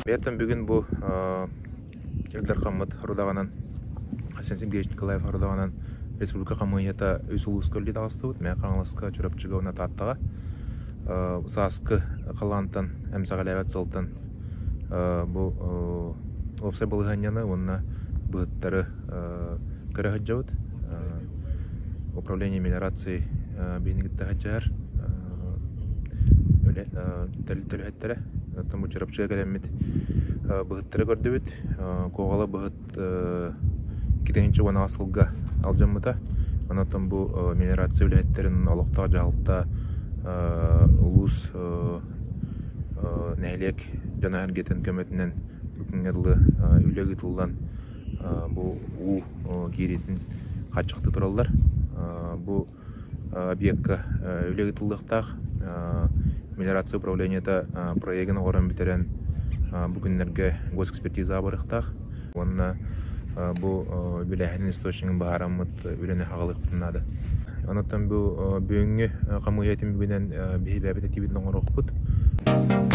Бәйттен бүгін бұл Элдар Қаммат Рудағанан, Хасен Сергеевич Николаев Рудағанан Республика Қамыйета Үсулус көлі дағысты өт, мәй қаңылысқа жүріпчігі оны таттыға. Сасқы қалантан, әмсағалайват сылтан бұл опсай болғанияны, онына бұғыттары көрі ғыджауыд. Управление мелиорации бейнігітті ғыджағар төлі-төлі Тому чарапчыга кәлеммет бұғыттары көрді өт. Коғалы бұғыт 2-ші оны асылға алжамыта. Онаттан бұл мелиорация өләттерін олықта, жағылта, ұлыс нәйлек жана әргетін көмөтінен бүкінгерлі үлегі тұлдан бұл ұл керетін қатшықты тұралдар. Бұл объектка үлегі тұлдықтақ мелиорация управлениета проектін орын бітерен бүгінлерге госэкспертиза барықтақ. Онына бұл біләхінің источнигін бағарамыд үйрене қағылық бұтынады. Онаттан бұл бүйінгі қамығайтын бүгінен бейбәбет әтебетін оңырық бұд.